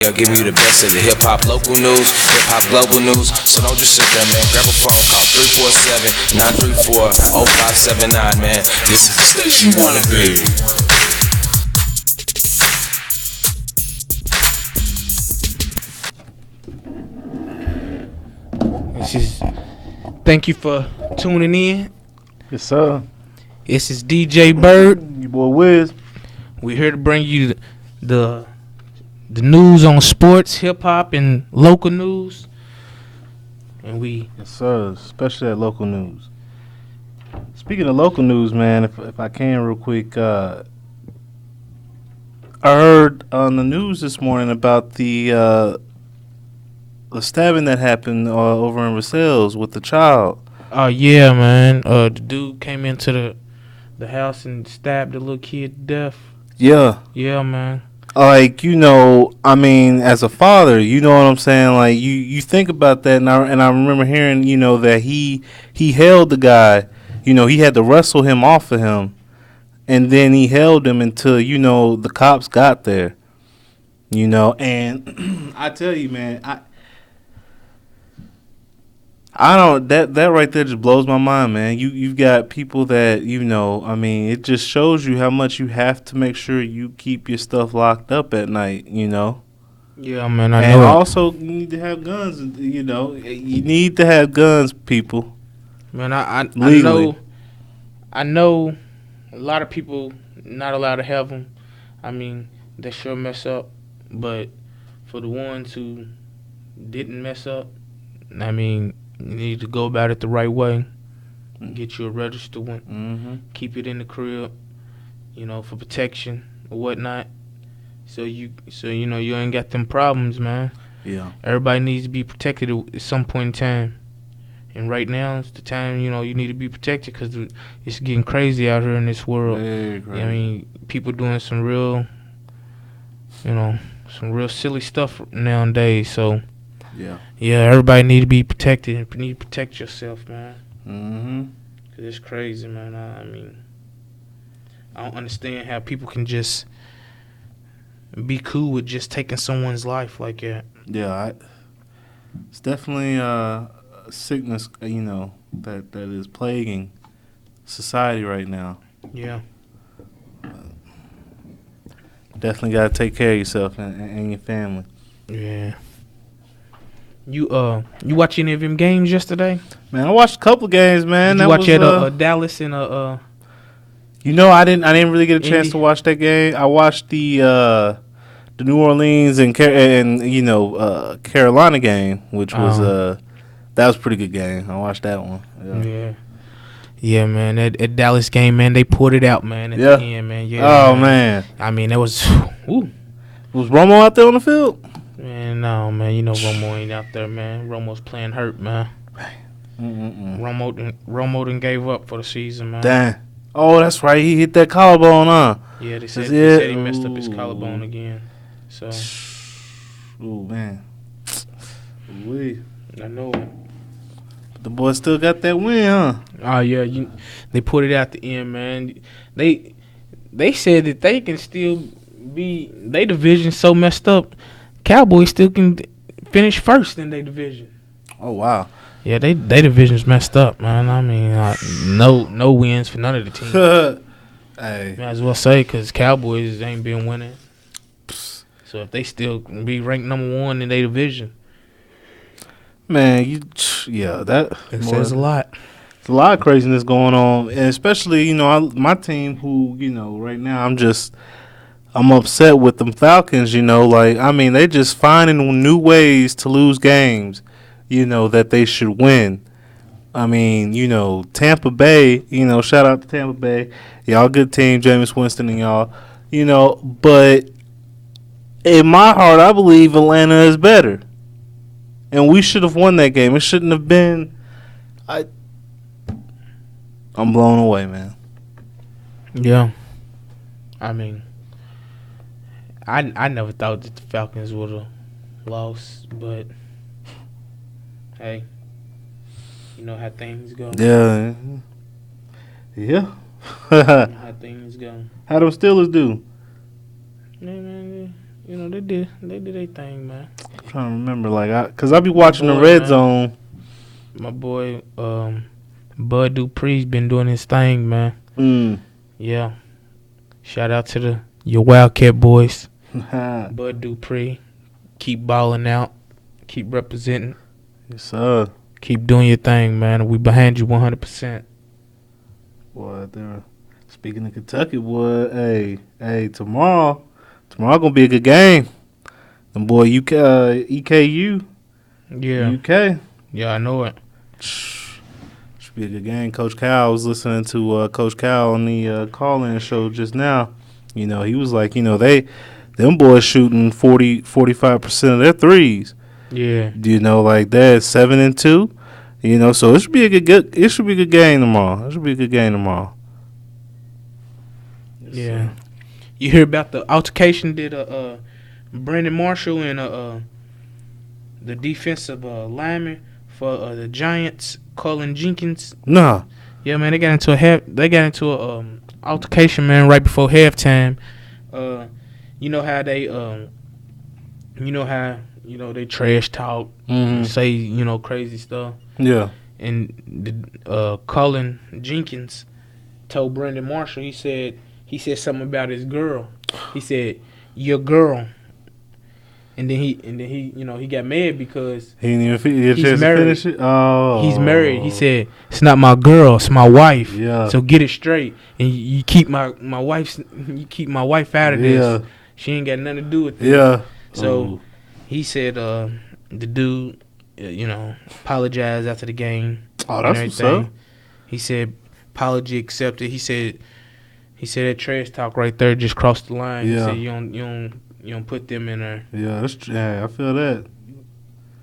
Giving you the best of the hip hop local news, hip hop global news. So don't just sit there, man. Grab a phone, call 347-934-0579, man. This is the station you wanna be. Thank you for tuning in. Yes, sir. This is DJ Bird. Your boy Wiz. We're here to bring you the news on sports, hip hop, and local news. And yes, sir. Especially that local news. Speaking of local news, man, if I can real quick, I heard on the news this morning about the stabbing that happened over in Versailles with the child. Oh yeah, man. The dude came into the house and stabbed the little kid to death. Yeah. Yeah, man. Like, I mean, as a father, you know what I'm saying? Like, you think about that, and I remember hearing, that he held the guy. He had to wrestle him off of him, and then he held him until, the cops got there. And I tell you, man, I don't that right there just blows my mind, man. You've got people that I mean, it just shows you how much you have to make sure you keep your stuff locked up at night, Yeah, man, I know. And also you need to have guns, you need to have guns, people. Man, I know a lot of people not allowed to have them. I mean, they sure mess up, but for the ones who didn't mess up, I mean, you need to go about it the right way. Get you a registered one. Mm-hmm. Keep it in the crib, for protection or whatnot. So you ain't got them problems, man. Yeah. Everybody needs to be protected at some point in time. And right now is the time, you need to be protected because it's getting crazy out here in this world. Very crazy. I mean, people doing some real silly stuff nowadays. So. Yeah, everybody need to be protected and need to protect yourself, man. Mm-hmm. Cause it's crazy, man. I mean, I don't understand how people can just be cool with just taking someone's life like that. Yeah, it's definitely a sickness, that is plaguing society right now. Yeah. Definitely got to take care of yourself and your family. Yeah. You watch any of them games yesterday? Man, I watched a couple games, man. Did you watch Dallas and I didn't really get a chance to watch that game. I watched the New Orleans and Carolina game, which was that was a pretty good game. I watched that one. Yeah, man. That Dallas game, man, they pulled it out, man. At the end, man. Yeah. Oh man. I mean, that was. Was Romo out there on the field? Man, no, man. Romo ain't out there, man. Romo's playing hurt, man. Romo done gave up for the season, man. Damn. Oh, that's right. He hit that collarbone, huh? Yeah, they said he messed up his collarbone again. So. Ooh, man. I know. The boys still got that win, huh? Oh yeah, they put it out the end, man. They said that they can still be they division so messed up. Cowboys still can finish first in their division. Oh wow. Yeah, they division's messed up, man. I mean, no wins for none of the teams. Hey, might as well say because Cowboys ain't been winning. So if they still be ranked number 1 in their division, man, that says a lot. There's a lot of craziness going on, and especially my team, who right now I'm upset with them Falcons. They just finding new ways to lose games, that they should win. I mean, Tampa Bay, shout out to Tampa Bay. Y'all good team, Jameis Winston and y'all. But in my heart, I believe Atlanta is better. And we should have won that game. It shouldn't have been. I'm blown away, man. Yeah. I mean, I never thought that the Falcons would have lost, but hey, you know how things go. Yeah. You know how things go. How them Steelers do? Man, you know, they did their thing, man. I'm trying to remember, like, cause I be watching the boy, Red man. Zone. My boy, Bud Dupree's been doing his thing, man. Yeah. Shout out to your Wildcat boys. Bud Dupree. Keep balling out. Keep representing. Yes, sir. Keep doing your thing, man. We behind you 100%. Boy, speaking of Kentucky, boy, hey, tomorrow gonna be a good game. And boy, EKU. Yeah. UK. Yeah, I know it. Should be a good game. Coach Cal, I was listening to Coach Cal on the call-in show just now. You know, he was like, you know, them boys shooting 45% of their threes. Yeah. You know, like that, 7-2. You know, so it should be a good game tomorrow. It should be a good game tomorrow. Yeah. You hear about the altercation did Brandon Marshall and the defensive lineman for the Giants, Colin Jenkins? Nah. Yeah, man, they got into a altercation, man, right before halftime. You know how they trash talk, say, crazy stuff. Yeah. And Colin Jenkins told Brandon Marshall, he said something about his girl. He said, "Your girl." And then he got mad because he didn't even he's married. Finish it? Oh. He's married. He said, "It's not my girl, it's my wife." Yeah. So get it straight. And you keep my wife out of this. She ain't got nothing to do with this. Yeah. So he said the dude, apologized after the game. Oh, that's what's up. He said apology accepted. He said that trash talk right there just crossed the line. Yeah. He said you don't put them in there. Yeah, I feel that.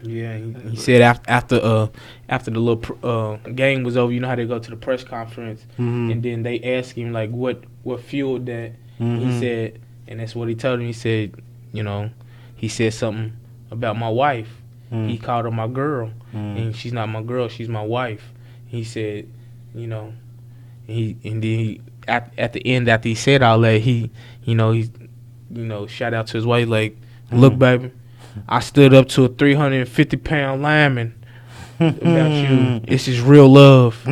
Yeah, he said after the little game was over, you know how they go to the press conference, and then they ask him like what fueled that. He said, and that's what he told him. He said, he said something about my wife. He called her my girl, and she's not my girl, she's my wife. He said, and then at the end after he said all that, he shout out to his wife like, look, baby, I stood up to a 350-pound lineman about you. This is real love.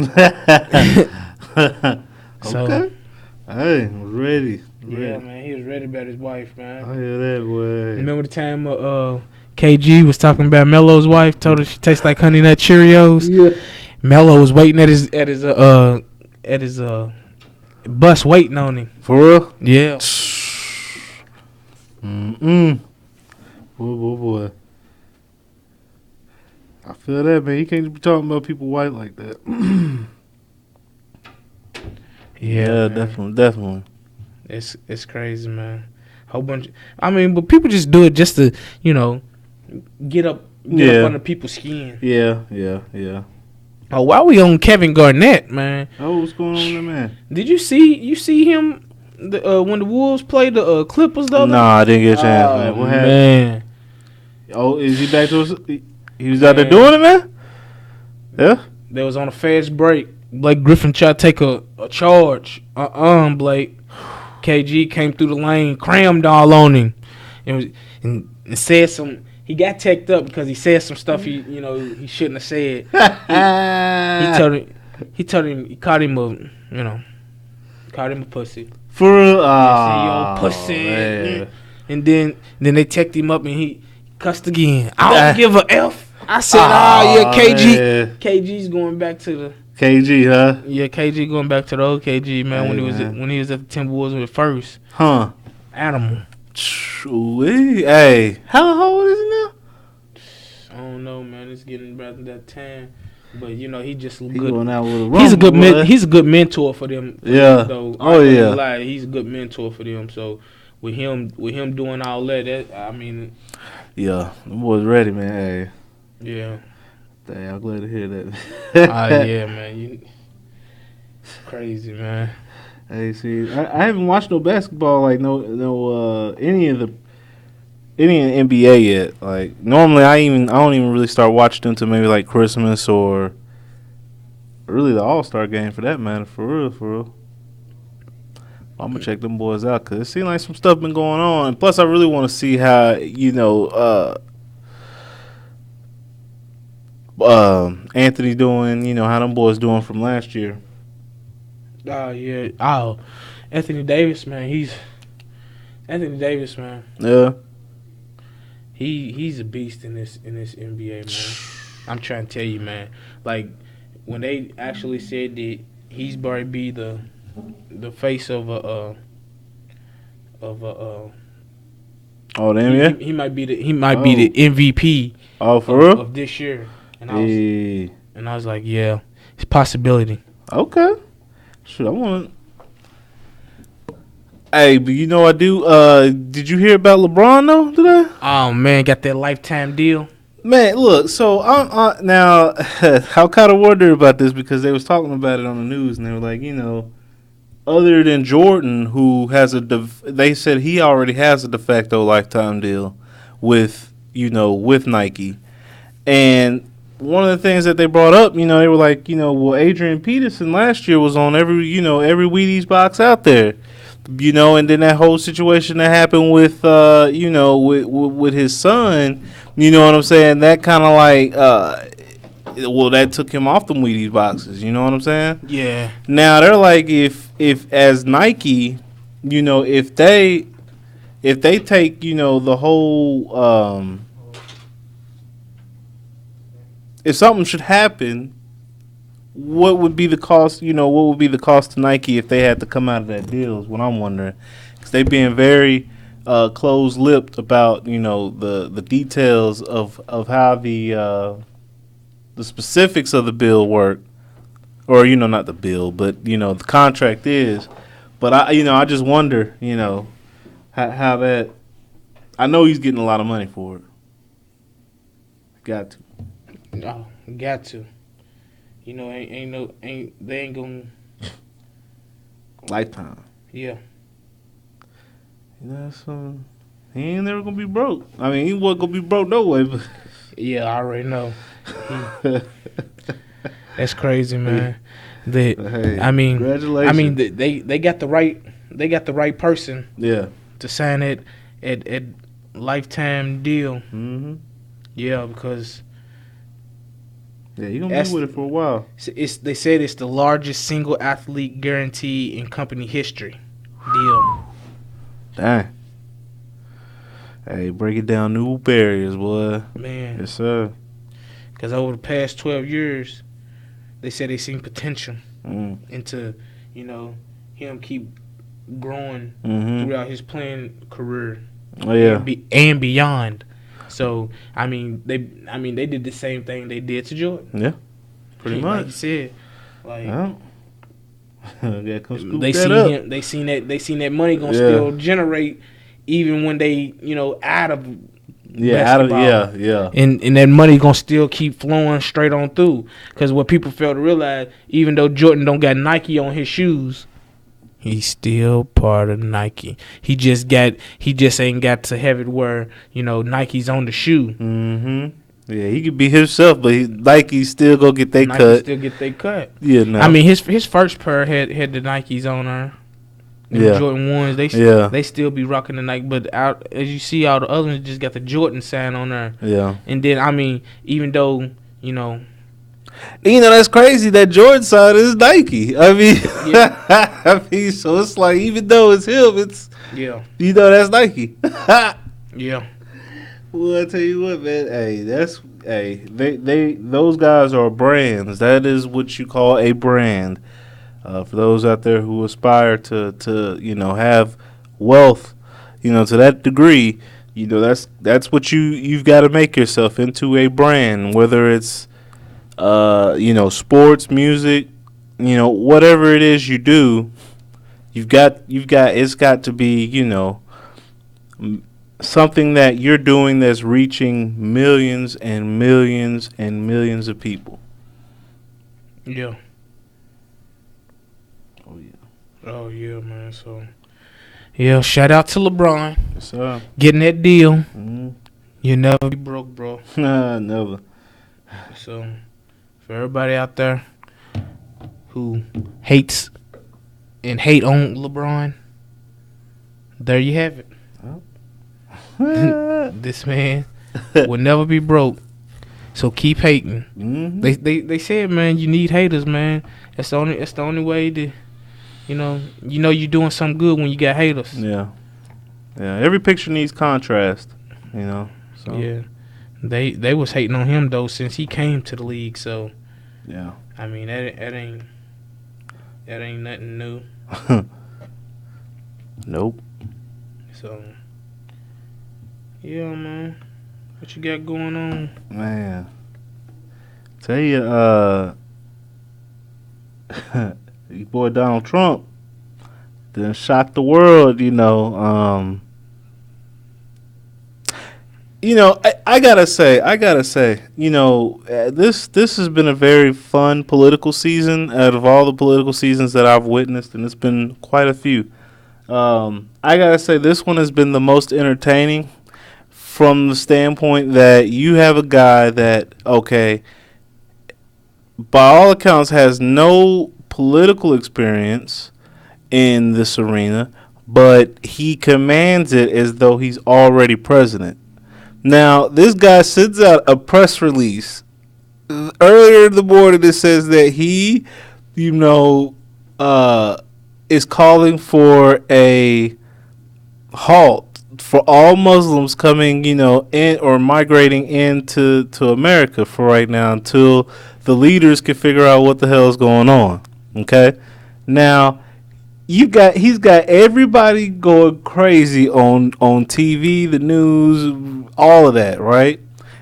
So, okay. Hey, was ready. Yeah, man, he was ready about his wife, man. I hear that, boy. Remember the time KG was talking about Melo's wife, told her she tastes like Honey Nut Cheerios? Yeah. Melo was waiting at his bus waiting on him. For real? Yeah. Boy. I feel that, man. You can't be talking about people white like that. Yeah, definitely. It's crazy, man. Whole bunch. But people just do it just to, get up under people's skin. Yeah. Oh, while we on Kevin Garnett, man. Oh, what's going on there, man? Did you see him when the Wolves played the Clippers the other? Nah, I didn't get a chance, man. What happened? Man. Oh, is he back to us? He was out there doing it, man? Yeah? They was on a fast break. Blake Griffin tried to take a charge. Blake. KG came through the lane, crammed all on him, and said some. He got teched up because he said some stuff he shouldn't have said. He called him a pussy. For real? Yo, pussy. Man. And then they teched him up and he cussed again. I don't give a F. I said, yeah, KG. Man. KG's going back to the KG, huh? Yeah, KG going back to the old KG, man. Hey, when he was at the Timberwolves with first. Huh? Animal. Hey, how old is he now? I don't know, man. It's getting rather that time, but he just good. Going out with a rumble, he's a good mentor for them. Yeah. Though. Oh yeah. Lie, he's a good mentor for them. So with him doing all that, yeah, the boys ready, man. Hey. Yeah. Dang, I'm glad to hear that. Yeah, man. Crazy, man. Hey, see, I haven't watched no basketball like any in the NBA yet. Like normally, I don't even really start watching until maybe like Christmas or really the All-Star game for that matter. For real. I'm gonna check them boys out because it seems like some stuff been going on. And plus, I really want to see how Anthony doing. You know how them boys doing from last year. Oh yeah. Oh, Anthony Davis, man. Anthony Davis, man. Yeah. He's a beast in this NBA, man. I'm trying to tell you, man. Like when they actually said that he's going to be the face of a Oh, damn, yeah. He might be the MVP. Oh, for real? Of this year. And I was like, yeah, it's a possibility. Okay. Shoot, I want. Hey, but you know I do. Did you hear about LeBron though today? Oh man, got that lifetime deal. Man, look. So now I kind of wondered about this because they was talking about it on the news and they were like, other than Jordan, who has they said he already has a de facto lifetime deal with with Nike, and one of the things that they brought up, they were like, well, Adrian Peterson last year was on every Wheaties box out there. And then that whole situation that happened with, with his son, you know what I'm saying? That kind of like, that took him off the Wheaties boxes. You know what I'm saying? Yeah. Now they're like, if as Nike, if they take, the whole, if something should happen, what would be the cost? What would be the cost to Nike if they had to come out of that deal? Is what I'm wondering, because they being very close-lipped about the details of how the specifics of the bill work, or not the bill, but the contract is. But I just wonder how that. I know he's getting a lot of money for it. Got to. No, got to. They ain't gonna lifetime. Yeah. So he ain't never gonna be broke. I mean, he wasn't gonna be broke no way. But yeah, I already know. That's crazy, man. Hey, I mean, congratulations. I mean, they got the right person. Yeah. To sign it at lifetime deal. Mm-hmm. Yeah, because. Yeah, you're going to be with it for a while. They said it's the largest single athlete guarantee in company history. Deal. Dang. Hey, break it down new barriers, boy. Man. Yes, sir. Because over the past 12 years, they said they seen potential into, him keep growing throughout his playing career. Oh, yeah. And beyond. So they did the same thing they did to Jordan. Yeah, pretty much. Like you said, yeah, come scoop they that seen up. him. They seen that money gonna still generate, even when they out of basketball. Yeah. And that money gonna still keep flowing straight on through. Because what people fail to realize, even though Jordan don't got Nike on his shoes, he's still part of Nike. He just ain't got to have it where, Nike's on the shoe. Mm-hmm. Yeah, he could be himself, but Nike still go get they cut. Still get they cut. Yeah, no. I mean, his first pair had the Nikes on there. The Jordan 1s, they still be rocking the Nike, but out as you see, all the other ones just got the Jordan sign on there. Yeah. And then even though that's crazy that Jordan side is Nike. I mean, so it's like even though it's him, it's that's Nike. Yeah. Well, I tell you what, man. They those guys are brands. That is what you call a brand. For those out there who aspire to have wealth, to that degree, that's what you've got to make yourself into a brand, whether it's sports, music, whatever it is you do, it's got to be, something that you're doing that's reaching millions and millions and millions of people. Yeah. Oh yeah, man. So, shout out to LeBron. Yes, sir. Getting that deal. Mm-hmm. You never be broke, bro. Nah, never. So, for everybody out there who hate on LeBron, There you have it. Oh. This man will never be broke. So keep hating. Mm-hmm. They said, man, you need haters, man. That's the only way to, you're doing something good when you got haters. Yeah. Yeah. Every picture needs contrast. So. Yeah. They was hating on him though since he came to the league. So Yeah. I mean that ain't nothing new. Nope. So yeah, man. What you got going on? Man. Tell you, your boy Donald Trump done shocked the world, I gotta say, this has been a very fun political season out of all the political seasons that I've witnessed, and it's been quite a few. I gotta say, this one has been the most entertaining from the standpoint that you have a guy that, okay, by all accounts, has no political experience in this arena, but he commands it as though he's already president. Now, this guy sends out a press release earlier in the morning that says that he, is calling for a halt for all Muslims coming, in or migrating into America for right now until the leaders can figure out what the hell is going on. Okay, now he's got everybody going crazy on TV, the news, all of that, right?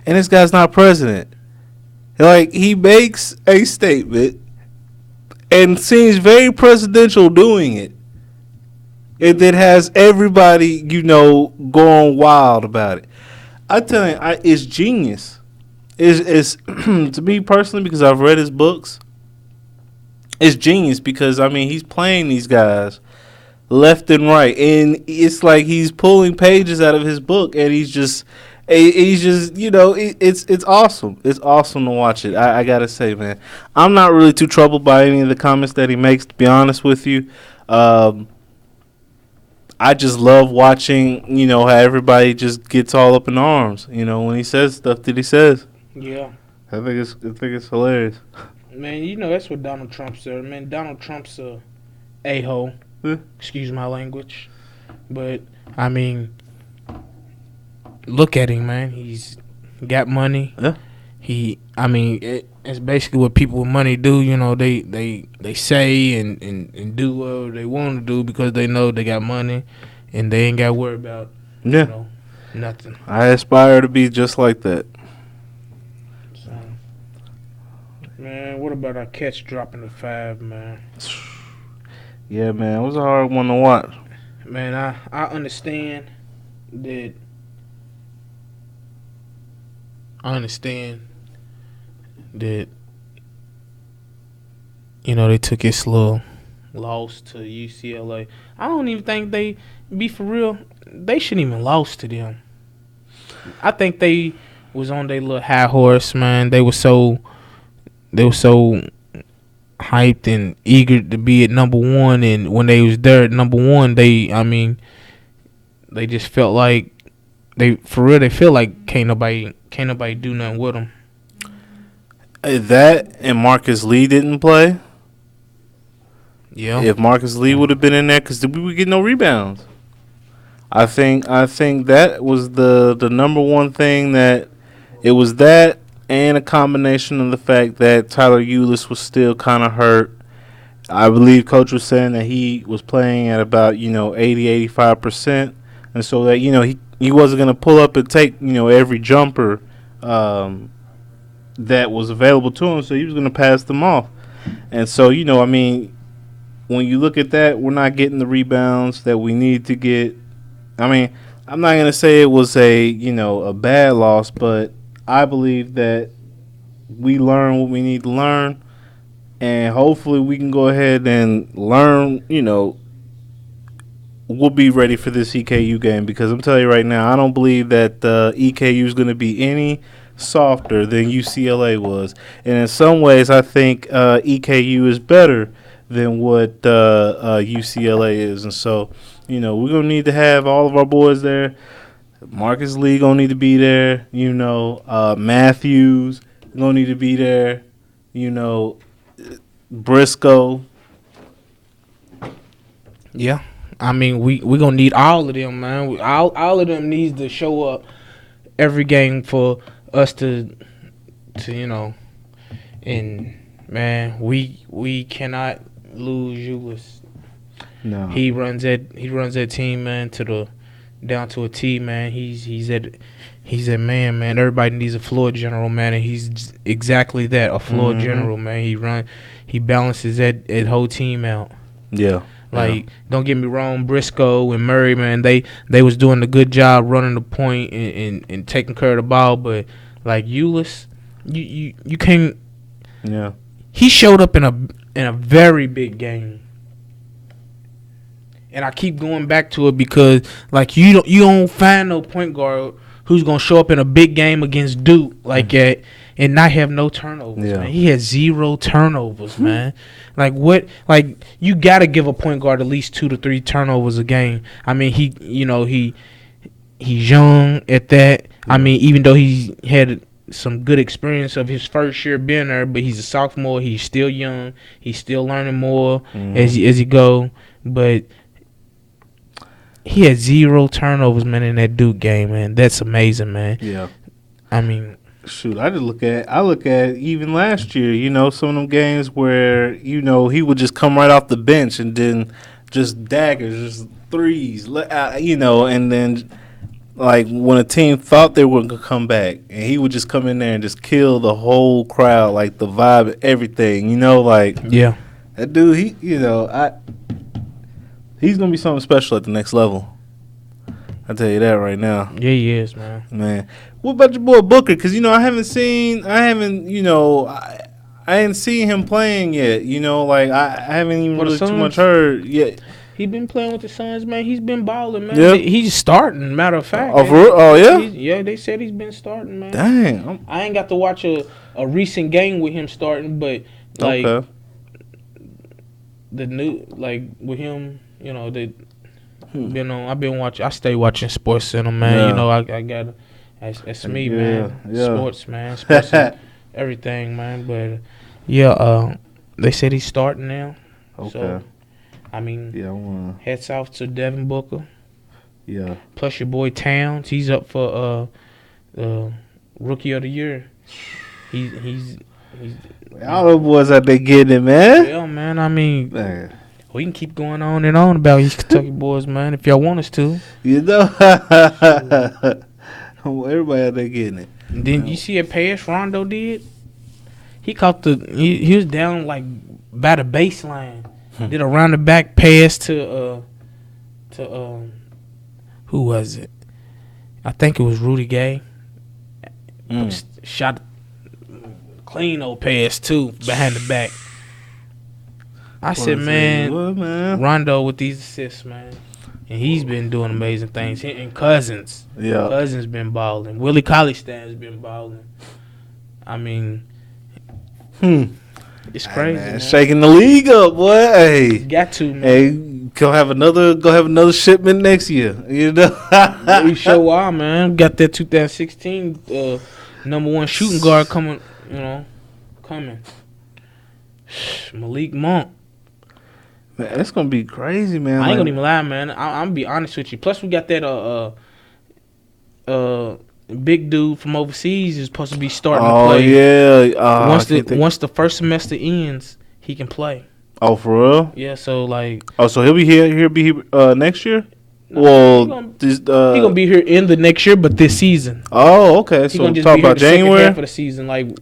And this guy's not president. Like, he makes a statement and seems very presidential doing it. It has everybody, going wild about it. I tell you, it's genius. It's to me personally, because I've read his books. It's genius because he's playing these guys left and right, and it's like he's pulling pages out of his book, and he's just it's awesome. It's awesome to watch it. I gotta say, man, I'm not really too troubled by any of the comments that he makes. To be honest with you. I just love watching, how everybody just gets all up in arms, when he says stuff that he says. Yeah. I think it's hilarious. Man, that's what Donald Trump said. Man, Donald Trump's a hole. Yeah. Excuse my language. But look at him, man. He's got money. Yeah. It's basically what people with money do. They say and do what they want to do because they know they got money, and they ain't got to worry about nothing. I aspire to be just like that. So, man, what about our catch dropping to 5, man? Yeah, man, it was a hard one to watch. Man, I understand that. They took his little loss to UCLA. I don't even think they, be for real, they shouldn't even lost to them. I think they was on their little high horse, man. They were so hyped and eager to be at number one, and when they was there at number one, they just felt like they feel like can't nobody do nothing with them. That and Marcus Lee didn't play. Yeah. If Marcus Lee would have been in there, because we would get no rebounds. I think that was the number one thing, that it was that, and a combination of the fact that Tyler Ulis was still kind of hurt. I believe Coach was saying that he was playing at about 80-85%, and so that he wasn't going to pull up and take every jumper that was available to him, so he was going to pass them off. And so when you look at that, we're not getting the rebounds that we need to get. I'm not going to say it was a bad loss, but I believe that we learn what we need to learn, and hopefully we can go ahead and learn, we'll be ready for this EKU game, because I'm telling you right now, I don't believe that EKU is going to be any softer than UCLA was. And in some ways, I think EKU is better than what UCLA is. And so You know, we're gonna need to have all of our boys there. Marcus Lee gonna need to be there. You know, Matthews gonna need to be there. You know, Briscoe. Yeah. I mean, we gonna need all of them, man. All of them needs to show up every game for us to you know. And man, we cannot lose Ulis. No. He runs that team, man, to the down to a T, man. He's that man, man. Everybody needs a floor general, man, and he's exactly that, a floor general, man. He balances that whole team out. Yeah. Like, don't get me wrong, Briscoe and Murray, man, they was doing a good job running the point and taking care of the ball, but like Ulis, you can't. Yeah. He showed up in a very big game. And I keep going back to it because like you don't find no point guard who's gonna show up in a big game against Duke like that and not have no turnovers, man. He had 0 turnovers, man. Like what? Like you gotta give a point guard at least 2 to 3 turnovers a game. I mean, he's young at that. I mean, even though he had some good experience of his first year being there, but he's a sophomore. He's still young. He's still learning more as he go. But he had 0 turnovers, man, in that Duke game, man. That's amazing, man. Yeah. I mean, shoot, I look at even last year, you know, some of them games where, you know, he would just come right off the bench and then just daggers, just threes, you know, and then like when a team thought they were going to come back and he would just come in there and just kill the whole crowd, like the vibe, everything, you know, like yeah. That dude, he's going to be something special at the next level. I'll tell you that right now. Yeah, he is, man. Man. What about your boy Booker? Because, you know, I haven't seen him playing yet. You know, like, I haven't even really too much heard yet. He been playing with the Suns, man. He's been balling, man. Yeah. He's starting, matter of fact. Oh, for real? Oh, yeah? Yeah, they said he's been starting, man. Dang. I ain't got to watch a recent game with him starting, but, like, okay. The new, like, with him, you know, I've been watching. I stay watching Sports Center, man. Yeah. You know, I got that's me, man. Yeah. Sports, man. Sports, and everything, man. But yeah, they said he's starting now. Okay. So, I mean, head south to Devin Booker. Yeah. Plus your boy Towns, he's up for Rookie of the Year. He's all the boys out there getting it, man. Yeah, man. I mean. Man. We can keep going on and on about these Kentucky boys, man, if y'all want us to. You know, everybody out there getting it. And then you see a pass Rondo did? He caught he was down like by the baseline. Did a round the back pass to who was it? I think it was Rudy Gay. Shot clean old pass too behind the back. I said, man, Rondo with these assists, man. And he's been doing amazing things. And Cousins. Yeah. Cousins been balling. Willie Cauley-Stein's been balling. I mean, it's crazy, man. Shaking the league up, boy. Hey. Got to, man. Hey, go have another shipment next year. You know? We sure are, man. Got that 2016 #1 shooting guard coming. Malik Monk. Man, it's gonna be crazy, man. I ain't gonna even lie, man. I'm gonna be honest with you. Plus, we got that big dude from overseas is supposed to be starting to play. Yeah. Once the first semester ends, he can play. Oh, for real? Yeah. So like. Oh, so he'll be here. He'll be here next year. No, well, he gonna be here in the next year, but this season. Oh, okay. He So gonna just talk be here about the second January. half of the season, like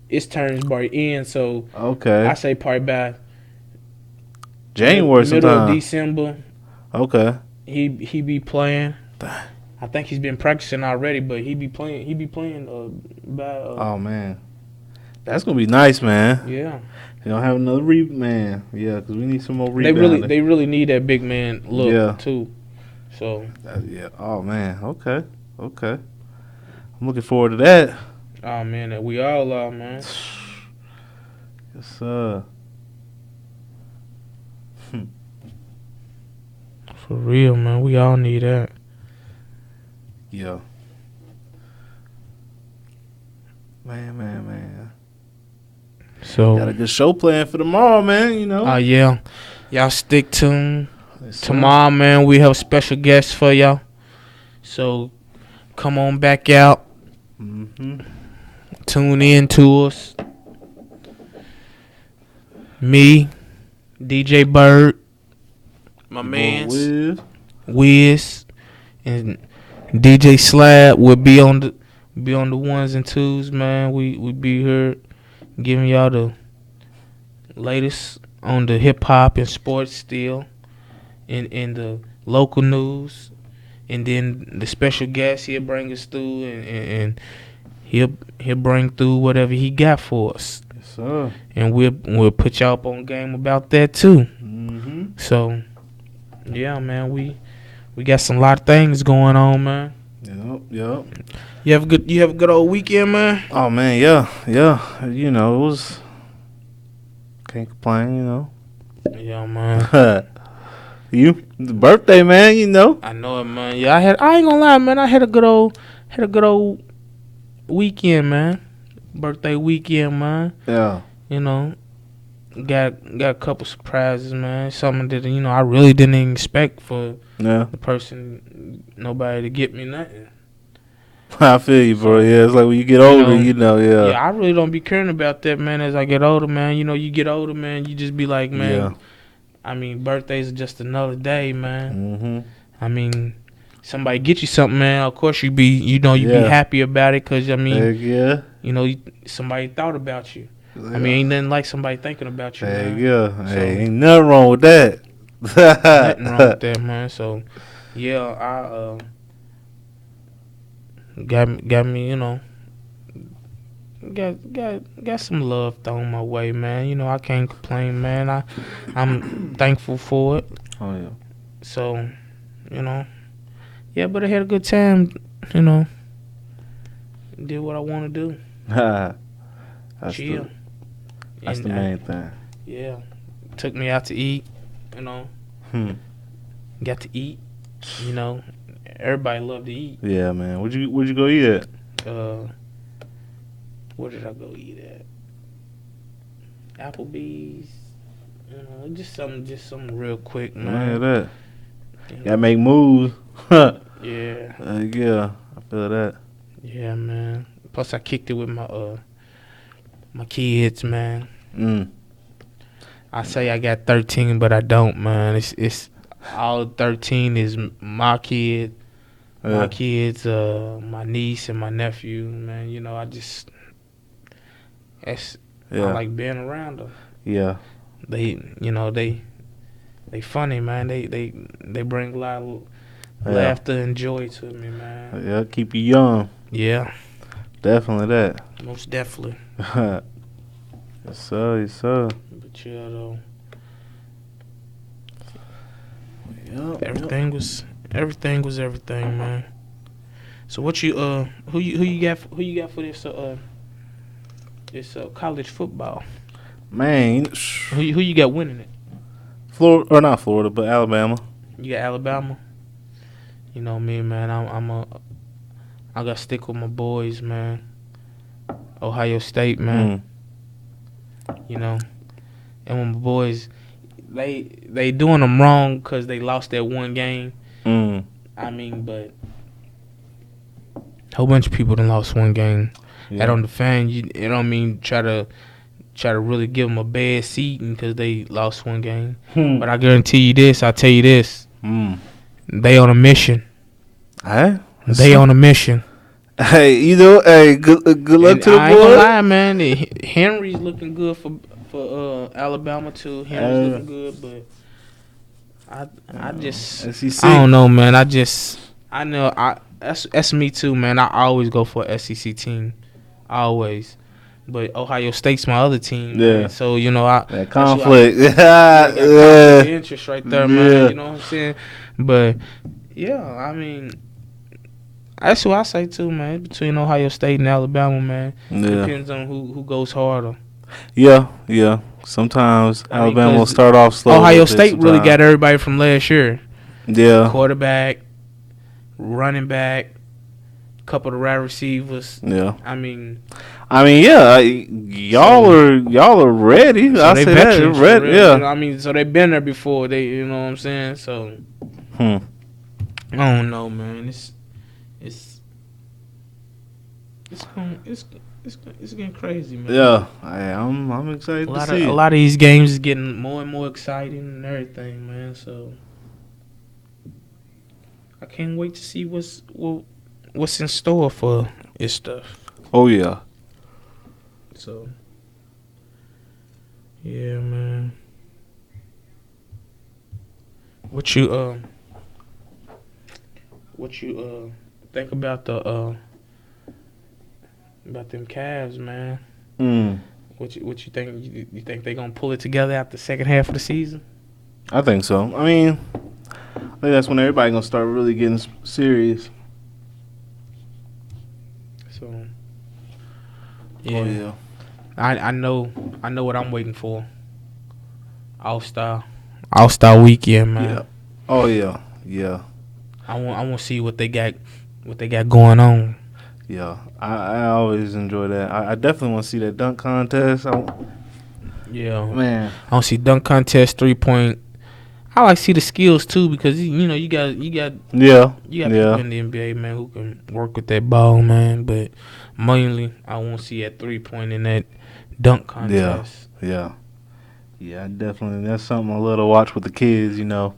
its turns by end. So okay. I say probably by January middle sometime. of December. Okay. He be playing. I think he's been practicing already, but he be playing. He be playing. Oh man, that's gonna be nice, man. Yeah. You don't have another man. Yeah, because we need some more rebounding. They really need that big man look too. So. Yeah. Oh man. Okay. I'm looking forward to that. Oh man, we all are, man. Yes, sir. For real, man. We all need that. Yeah. Man. So, Got a good show planned for tomorrow, man, you know. yeah. Y'all stick tuned. Yes, sir. Tomorrow, man, we have special guests for y'all. So, come on back out. Mm-hmm. Tune in to us. Me, DJ Bird, my man, Wiz, and DJ Slab will be on the ones and twos, man. We be here giving y'all the latest on the hip hop and sports still, in the local news, and then the special guest he'll bring us through, and he'll bring through whatever he got for us. Yes, sir. And we'll put y'all up on game about that too. Mm-hmm. So, yeah, man, we got some lot of things going on, man. Yep. You have a good old weekend, man. Oh man, yeah. You know, it was. Can't complain, you know. Yeah, man. You the birthday, man. You know. I know it, man. Yeah, I ain't gonna lie, man. I had a good old weekend, man. Birthday weekend, man. Yeah. You know, got a couple surprises, man. Something that I really didn't even expect for the person, nobody to get me nothing. I feel you, bro. Yeah, it's like when you get older, yeah. Yeah, I really don't be caring about that, man. As I get older, man, you get older, man. You just be like, man. Yeah. I mean, birthdays are just another day, man. Mm-hmm. I mean, somebody get you something, man. Of course you be happy about it, cause I mean, Heck yeah. Somebody thought about you. Yeah. I mean, ain't nothing like somebody thinking about you, Heck man. yeah. So, hey, ain't nothing wrong with that. nothing wrong with that, man. So, yeah, I got me, got some love thrown my way, man. I can't complain, man. I'm thankful for it. Oh yeah. So, yeah, but I had a good time, did what I want to do. That's Chill. That's the main thing. Yeah. Took me out to eat, Got to eat, Everybody love to eat. Yeah, man. Where'd you go eat at? Where did I go eat at? Applebee's. Just something real quick, man. That. Gotta make moves. Yeah. Yeah. I feel that. Yeah, man. Plus, I kicked it with my kids, man. I say I got 13, but I don't, man. It's all 13 is my kid, my kids, my niece and my nephew, man. I like being around them. Yeah. They funny, man. They bring a lot of laughter and joy to me, man. Yeah, keep you young. Yeah. Definitely that. Most definitely. Yes, sir. But yeah, though. Yep, Everything was everything, man. So what you who you got for this college football? Man, Who you got winning it? Florida or not Florida, but Alabama. You got Alabama. You know me, man. I got to stick with my boys, man. Ohio State, man. And when my boys, they doing them wrong because they lost that one game. I mean, but a whole bunch of people done lost one game. Yeah. I don't defend you. It don't mean try to really give them a bad seating because they lost one game. But I guarantee you this. I tell you this. They on a mission. Hey, they on a mission. Hey, good luck and to the boy. I ain't gonna lie, man. Henry's looking good for Alabama too. Henry's looking good, but I just SEC. I don't know, man. I know that's me too, man. I always go for a SEC team, always. But Ohio State's my other team, yeah. Man. So that conflict, conflict interest right there, man. You know what I'm saying? But yeah, I mean, that's what I say too, man. Between Ohio State and Alabama, man, depends on who goes harder. Yeah. Sometimes Alabama will start off slow. Ohio State really got everybody from last year. Yeah. Quarterback, running back, couple of wide receivers. Yeah. I mean, yeah. Y'all are ready. so I they say that. You're veterans, for ready. real. Yeah. You know, I mean, so they been there before. They, you know what I'm saying? So Hmm. I don't know, man. It's it's getting crazy, man. Yeah. I'm excited to see A it. lot of these games is getting more and more exciting and everything, man. So I can't wait to see what's in store for this stuff. Oh yeah. So yeah, man. What you think about about them Cavs, man? Mm. What you think? You think they gonna pull it together after the second half of the season? I think so. I mean, I think that's when everybody gonna start really getting serious. So yeah, Oh yeah. I know what I'm waiting for. All Star weekend, man. Yeah. Oh yeah. Yeah. I want to see what they got going on. Yeah. I always enjoy that. I definitely want to see that dunk contest. Yeah, Man. I want to see dunk contest, 3-point. I like to see the skills too because you know you got Yeah. people in the NBA, man, who can work with that ball, man. But mainly I want to see that 3-point in that dunk contest. Yeah. Yeah, definitely. That's something I love to watch with the kids, you know.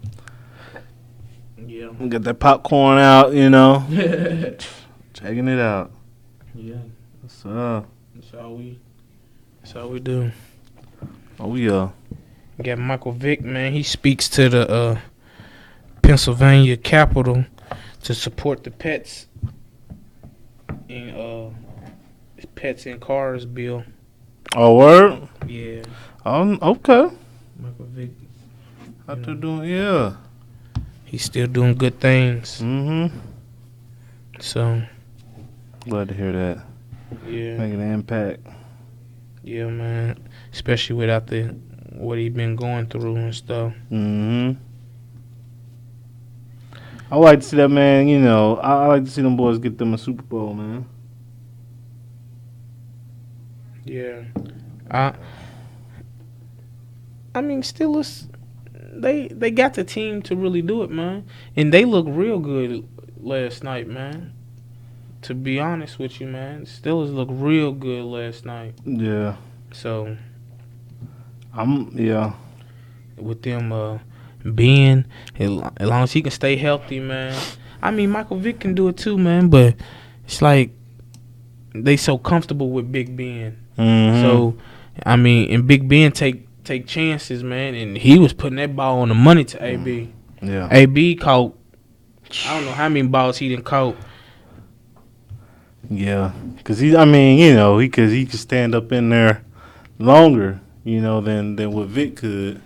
Yeah. Get that popcorn out, you know. Checking it out. Yeah. What's up? That's all we do. Oh, yeah. Got Michael Vick, man. He speaks to the Pennsylvania Capitol to support the pets in pets in cars bill. Oh, word? Yeah. Okay. Michael Vick. Out there doing, yeah. He's still doing good things. Mm-hmm. So Glad to hear that. yeah. Making an impact. Yeah, man. Especially without what he been going through and stuff. Mm-hmm. I like to see that, man, you know. I like to see them boys get them a Super Bowl, man. Yeah. I mean, Steelers, they got the team to really do it, man. And they look real good last night, man. To be honest with you, man, Steelers look real good last night. Yeah. So Yeah. with them being, as long as he can stay healthy, man. I mean, Michael Vick can do it too, man. But it's like they so comfortable with Big Ben. Mm-hmm. So I mean, and Big Ben take chances, man. And he was putting that ball on the money to AB. Yeah. AB caught, I don't know how many balls he done caught. Yeah, because he could stand up in there longer, you know, than what Vic could.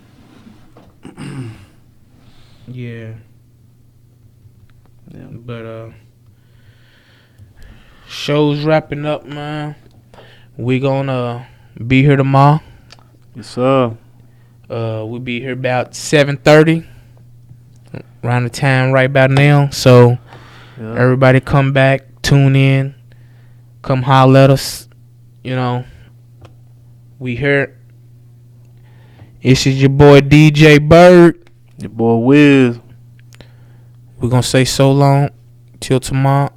Yeah. Yeah. But show's wrapping up, man. We gonna be here tomorrow. Yes, sir. We'll be here about 7:30, around the time right about now. So Yeah. everybody come back, tune in, come holler at us. You know, we here. This is your boy DJ Bird. Your boy Wiz. We're gonna say so long till tomorrow,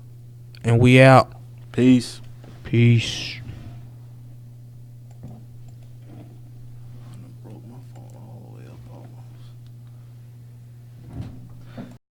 and we out. Peace. Peace.